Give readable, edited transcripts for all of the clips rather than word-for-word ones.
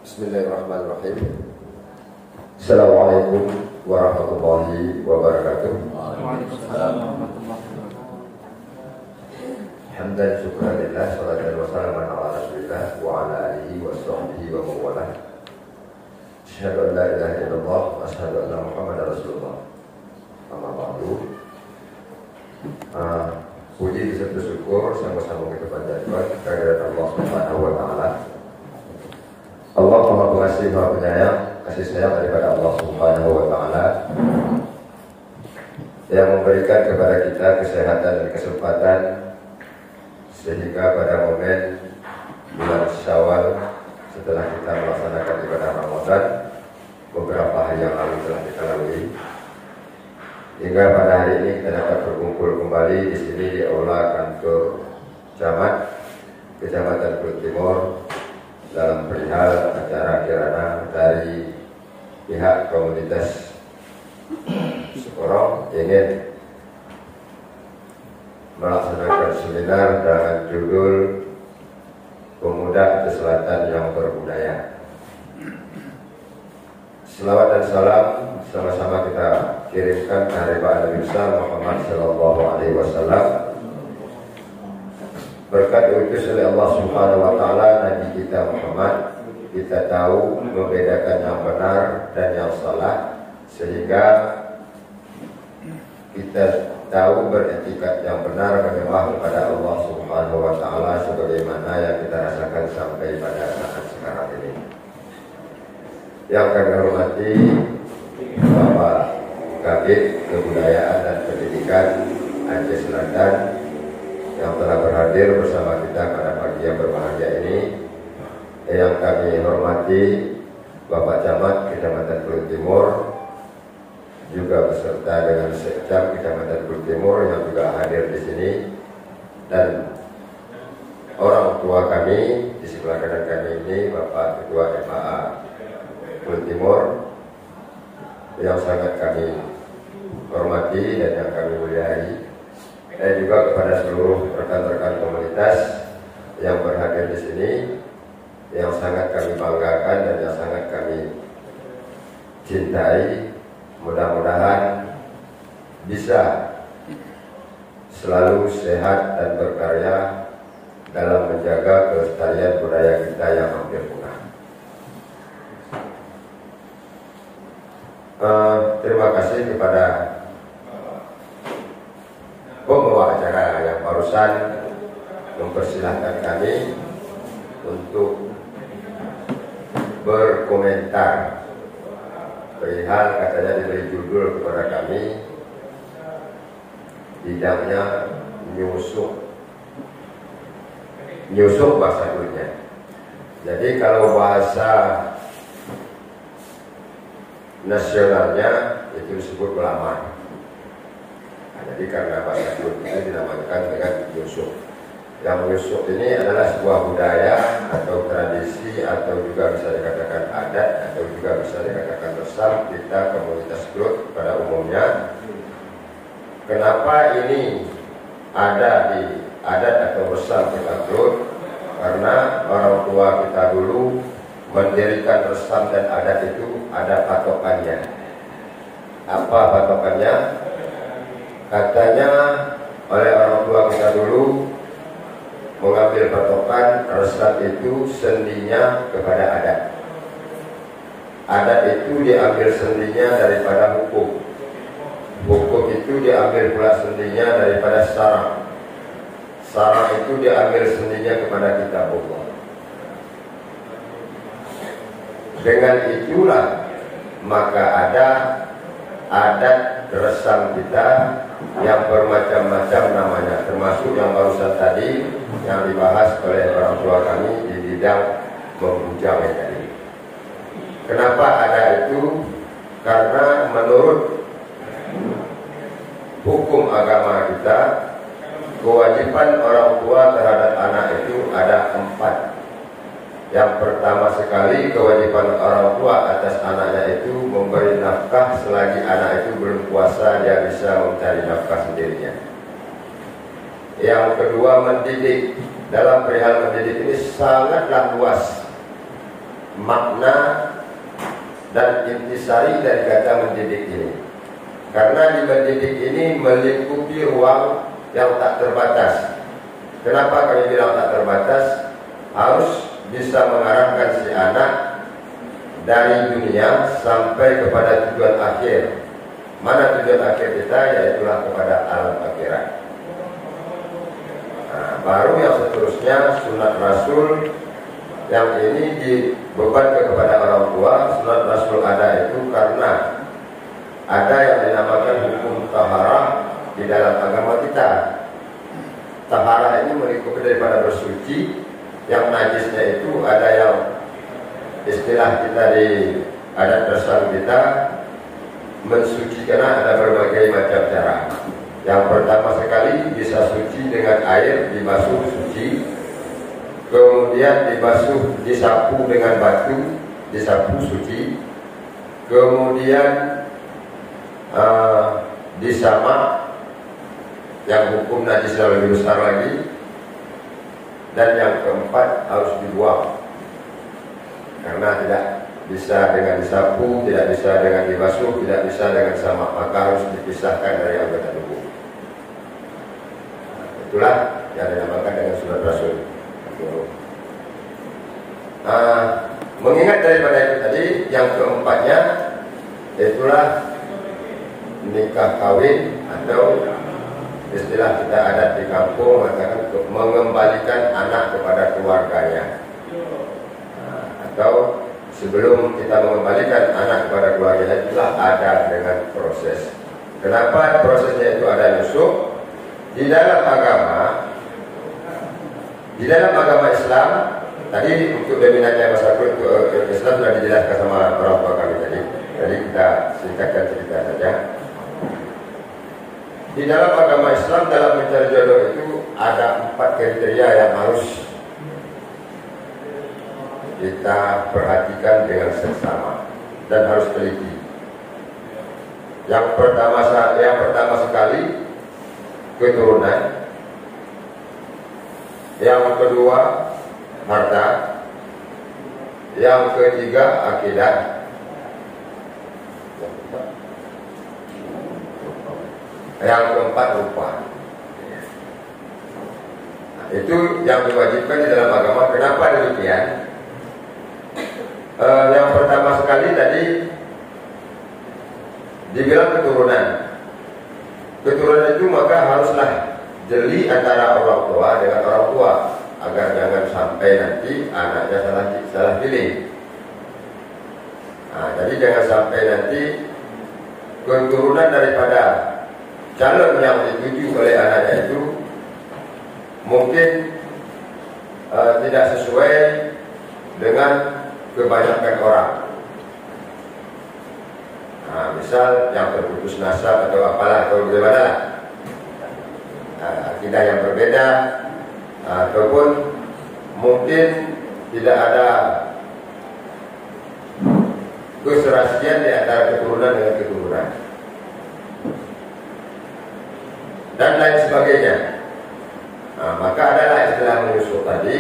Bismillahirrahmanirrahim. Assalamualaikum warahmatullahi wabarakatuh. Waalaikumsalam warahmatullahi wabarakatuh. Hamdan syukran lillah, salatan wa salaman ala rasulillah wa ala alihi wa sahbihi wa mawalah. Asyhadu an la ilaha illallah wa asyhadu anna Muhammadar Rasulullah. Amma ba'du. Puji disertai syukur sama-sama kita panjatkan kehadirat Allah Subhanahu wa taala. Allah Maha Pengasih Maha Penyayang, kasih sayang daripada Allah Subhanahu wa taala yang memberikan kepada kita kesehatan dan kesempatan sehingga pada momen bulan Syawal setelah kita melaksanakan ibadah Ramadan beberapa hari yang lalu telah kita lalui, hingga pada hari ini kita dapat berkumpul kembali di sini di aula kantor camat Kecamatan Kulit Timur dalam perihal acara kirana dari pihak komunitas Sekorong ingin melaksanakan seminar dengan judul Pemuda Selatan yang Berbudaya. Selawat dan salam sama-sama kita kirimkan ke hadirat Nabi Muhammad sallallahu alaihi wasallam. Berkat diutus oleh Allah Subhanahu wa taala Nabi kita Muhammad, kita tahu membedakan yang benar dan yang salah, sehingga kita tahu beretikat yang benar menyembah kepada Allah Subhanahu wa taala sebagaimana yang kita rasakan sampai pada saat sekarang ini. Yang kami hormati Bapak Kabid Kebudayaan dan Pendidikan Aceh Selatan yang telah berhadir bersama kita pada pagi yang berbahagia ini. Yang kami hormati Bapak Camat Kecamatan Kulit Timur, juga beserta dengan Sekcam Kecamatan Kulit Timur yang juga hadir di sini, dan orang tua kami di sebelah kanan kami ini Bapak Ketua MAA Kulit Timur yang sangat kami hormati dan yang kami muliai, dan juga kepada seluruh rekan-rekan komunitas yang berhadir di sini yang sangat kami banggakan dan yang sangat kami cintai. Mudah-mudahan bisa selalu sehat dan berkarya dalam menjaga kelestarian budaya kita yang hampir punah. Terima kasih kepada pembawa acara yang barusan mempersilahkan kami untuk berkomentar perihal, katanya diberi judul kepada kami bidangnya nyusuk bahasa dunia. Jadi kalau bahasa nasionalnya itu disebut melamar. Jadi karena bahasa Kulit itu dinamakan dengan nyusuk. Yang nyusuk ini adalah sebuah budaya atau tradisi atau juga bisa dikatakan adat atau juga bisa dikatakan resam kita komunitas Kulit pada umumnya. Kenapa ini ada di adat atau resam kita Kulit? Karena orang tua kita dulu mendirikan resam dan adat itu ada patokannya. Apa patokannya? Katanya oleh orang tua kita dulu mengambil patokan resam itu sendinya kepada adat. Adat itu diambil sendinya daripada hukum. Hukum itu diambil pula sendinya daripada syara. Syara itu diambil sendinya kepada kitab Allah. Dengan itulah maka ada adat resam kita yang bermacam-macam namanya, termasuk yang barusan tadi yang dibahas oleh orang tua kami di bidang membujang tadi. Kenapa ada itu? Karena menurut hukum agama kita, kewajiban orang tua terhadap anak itu ada 4. Yang pertama sekali, kewajiban orang tua atas anaknya itu memberi nafkah selagi anak itu belum puasa, dia bisa mencari nafkah sendirinya. Yang kedua, mendidik. Dalam perihal mendidik ini sangatlah luas. makna dan intisari dari kata mendidik ini. Karena di mendidik ini melingkupi ruang yang tak terbatas. Kenapa kami bilang tak terbatas? Harus bisa mengarahkan si anak dari dunia sampai kepada tujuan akhir. Mana tujuan akhir kita? Yaitulah kepada alam akhirat. Nah, baru yang seterusnya sunat Rasul, yang ini dibebankan kepada orang tua. Sunat Rasul ada itu karena ada yang dinamakan hukum taharah di dalam agama kita. Taharah ini melingkupi daripada bersuci. Yang najisnya itu ada yang istilah kita di adat Islam kita mensucikan, ada berbagai macam cara. Yang pertama sekali bisa suci dengan air, dibasuh suci. Kemudian dibasuh, disapu dengan batu, disapu suci. Kemudian disamak, yang hukum najisnya lebih besar lagi. Dan yang keempat harus dibuang, karena tidak bisa dengan disapu, tidak bisa dengan dibasuh, tidak bisa dengan samak, maka harus dipisahkan dari anggota tubuh. Itulah yang dinamakan dengan sunat Rasul. Mengingat daripada itu tadi, yang keempatnya itulah nikah kawin, atau istilah kita adat di kampung mengatakan mengembalikan anak kepada keluarganya. Atau sebelum kita mengembalikan anak kepada keluarganya, itulah ada dengan proses. Kenapa prosesnya itu ada nusuk? Di dalam agama Islam, tadi untuk dominannya masyarakat Islam sudah dijelaskan sama orang tua kami tadi. Jadi kita singkatkan cerita saja. Di dalam agama Islam, dalam mencari jodoh itu ada 4 kriteria yang harus kita perhatikan dengan seksama dan harus teliti. Yang pertama sekali keturunan, yang kedua harta, yang ketiga akidah, yang keempat rupa. Nah, itu yang diwajibkan di dalam agama. Kenapa demikian? Yang pertama sekali tadi dibilang keturunan. Keturunan itu maka haruslah jeli antara orang tua dengan orang tua, agar jangan sampai nanti anaknya salah pilih. Nah, jadi jangan sampai nanti keturunan daripada calon yang dituju oleh anaknya itu mungkin tidak sesuai dengan kebanyakan orang. Nah, misal yang terputus nasab atau apalah, atau bagaimana, akidah yang berbeda, ataupun mungkin tidak ada keserasian di antara keturunan dengan keturunan, dan lain sebagainya. Nah, maka adalah istilah menyusup tadi.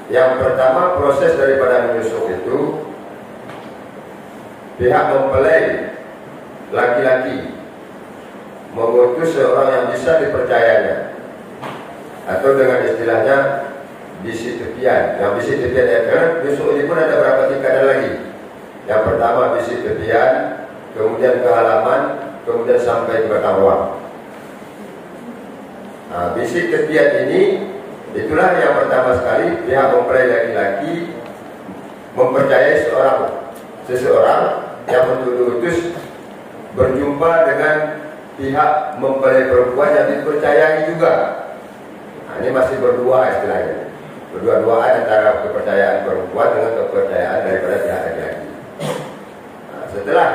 Yang pertama, proses daripada menyusup itu pihak mempelai laki-laki mengutus seorang yang bisa dipercayanya, atau dengan istilahnya bisi tepian. Yang bisi tepian ya, karena menyusup ini pun ada berapa tingkatan lagi. Yang pertama bisi tepian, kemudian ke halaman, kemudian sampai ke batang ruang. Nah, bisik tepian ini, itulah yang pertama sekali pihak mempelai laki-laki mempercayai seseorang yang diutus berjumpa dengan pihak mempelai perempuan yang dipercayai juga. Nah, ini masih berdua istilahnya, berdua-duaan antara kepercayaan perempuan dengan kepercayaan daripada pihak laki-laki. Nah, setelah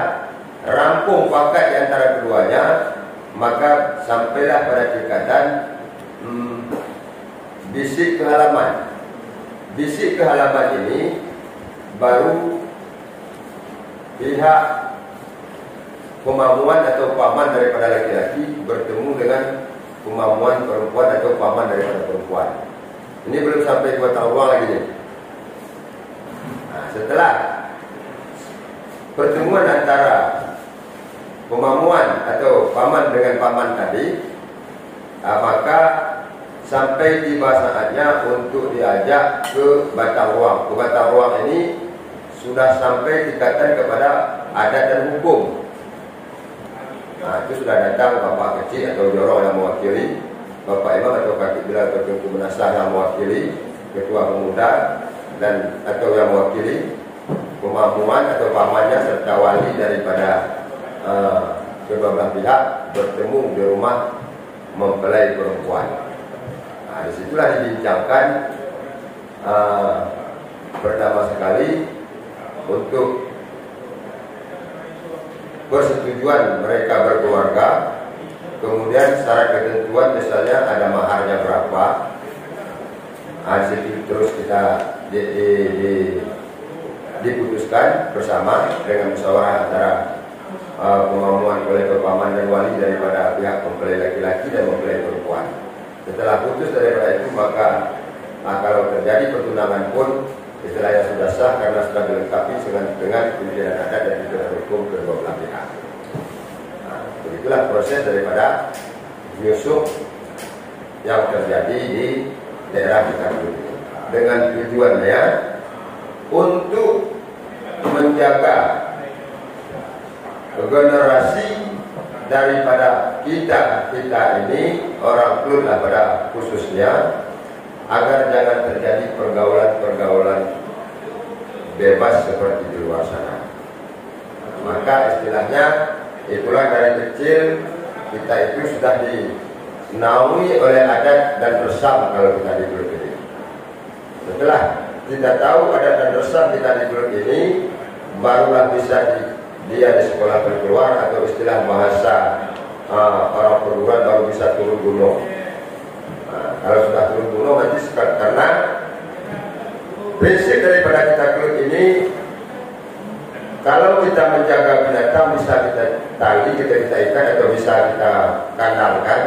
rampung pakat di antara keduanya, maka sampailah pada tingkatan bisik ke halaman. Bisik ke halaman ini baru pihak pemamuan atau paman daripada laki-laki bertemu dengan pemamuan perempuan atau paman daripada perempuan. Ini belum sampai 2 tahun ruang lagi nih. Nah, setelah pertemuan antara pemamuan atau paman dengan paman tadi, maka sampai tiba saatnya untuk diajak ke batang ruang. Ke batang ruang ini sudah sampai tingkatan kepada adat dan hukum. Itu sudah datang bapak kecil atau jorong yang mewakili, bapak imam atau kaki bilal atau tengku menasah yang mewakili, ketua pemuda dan atau yang mewakili pemamuan atau pamannya serta wali daripada kedua belah pihak bertemu di rumah mempelai perempuan. Disitulah dibincangkan pertama sekali untuk persetujuan mereka berkeluarga, kemudian syarat ketentuan misalnya ada maharnya berapa. Disitu terus kita diputuskan bersama dengan musyawarah antara pemamuan oleh paman dan wali daripada pihak mempelai laki-laki dan mempelai perempuan. Setelah putus daripada itu, maka kalau terjadi pertunangan pun istilahnya sudah sah karena sudah dilengkapi dengan pimpinan adat dan pimpinan hukum kedua belah pihak. Begitulah proses daripada nyusup yang terjadi di daerah kita ini, dengan tujuannya untuk menjaga generasi daripada kita ini orang Klut lah pada khususnya, agar jangan terjadi pergaulan bebas seperti di luar sana. Maka istilahnya itulah dari kecil kita itu sudah dinaungi oleh adat dan resam kalau kita di Klut ini. Setelah kita tahu adat dan resam kita di Klut ini, barulah bisa dia di sekolah berkeluar atau istilah bahasa orang perguruan baru bisa turun gunung. Kalau sudah turun gunung nanti karena prinsip daripada kita Klut ini, kalau kita menjaga binatang bisa kita tali, kita ikat atau bisa kita kandangkan.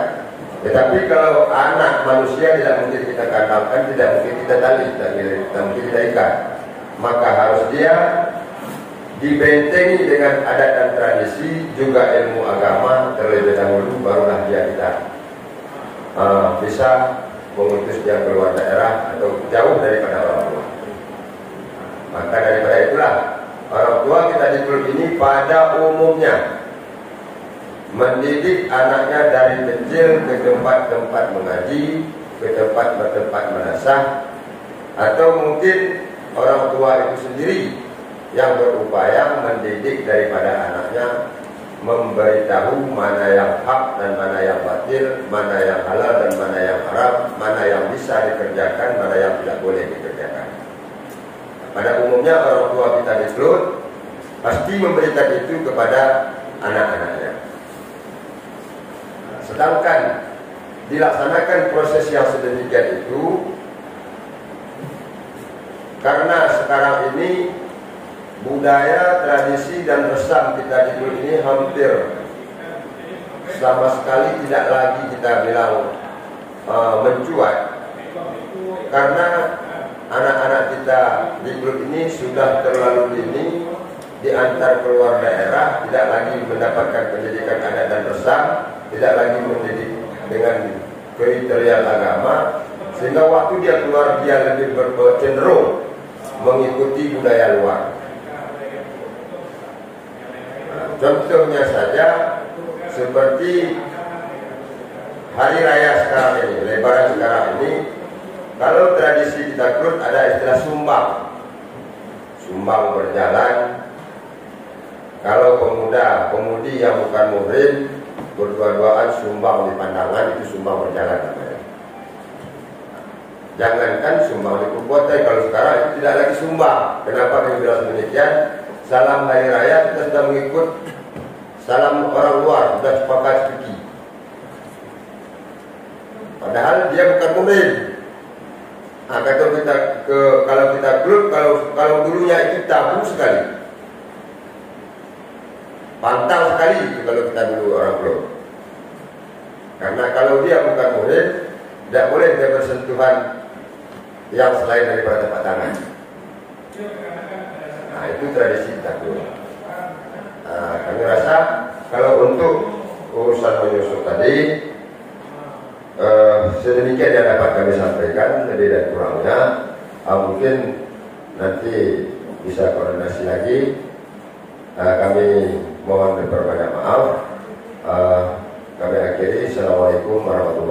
Tetapi kalau anak manusia tidak mungkin kita kandangkan, tidak mungkin kita tali, tidak mungkin kita ikat. Maka harus dia dibentengi dengan adat dan tradisi, juga ilmu agama terlebih dahulu, barulah dia kita bisa mengutus dia keluar daerah atau jauh daripada orang tua. Maka daripada itulah orang tua kita di Klut ini pada umumnya mendidik anaknya dari kecil ke tempat-tempat mengaji, ke tempat-tempat menasah, atau mungkin orang tua itu sendiri yang berupaya mendidik daripada anaknya, memberitahu mana yang hak dan mana yang batil, mana yang halal dan mana yang haram, mana yang bisa dikerjakan, mana yang tidak boleh dikerjakan. Pada umumnya orang tua kita di Klut pasti memberikan itu kepada anak-anaknya. Sedangkan dilaksanakan proses yang sedemikian itu karena sekarang ini budaya, tradisi dan resam kita di Klut ini hampir sama sekali tidak lagi kita bilang mencuat, karena anak-anak kita di Klut ini sudah terlalu dini diantar keluar daerah, tidak lagi mendapatkan pendidikan adat dan resam, tidak lagi mendidik dengan kriteria agama, sehingga waktu dia keluar dia lebih cenderung mengikuti budaya luar. Contohnya saja seperti hari raya sekarang ini, Lebaran sekarang ini, kalau tradisi kita Klut ada istilah sumbang berjalan. Kalau pemudi yang bukan muhrim berdua-duaan sumbang di pandangan, itu sumbang berjalan namanya. Jangankan sumbang di perbuatan, kalau sekarang itu tidak lagi sumbang. Kenapa kami bilang demikian? Salam hari raya kita sudah mengikut salam orang luar, sudah sepakat fikih. Padahal dia bukan muhrim. Kalau kita Klut, kalau dulunya itu tabu sekali, pantang sekali kalau kita dulu orang Klut. Karena kalau dia bukan muhrim, tidak boleh dia bersentuhan yang selain daripada telapak tangan. Nah itu tradisi takbir. Kami rasa kalau untuk urusan menyusul tadi sedemikian yang dapat kami sampaikan, lebih dan kurangnya mungkin nanti bisa koordinasi lagi. Kami mohon berbanyak maaf. Kami akhiri. Assalamualaikum warahmatullahi wabarakatuh.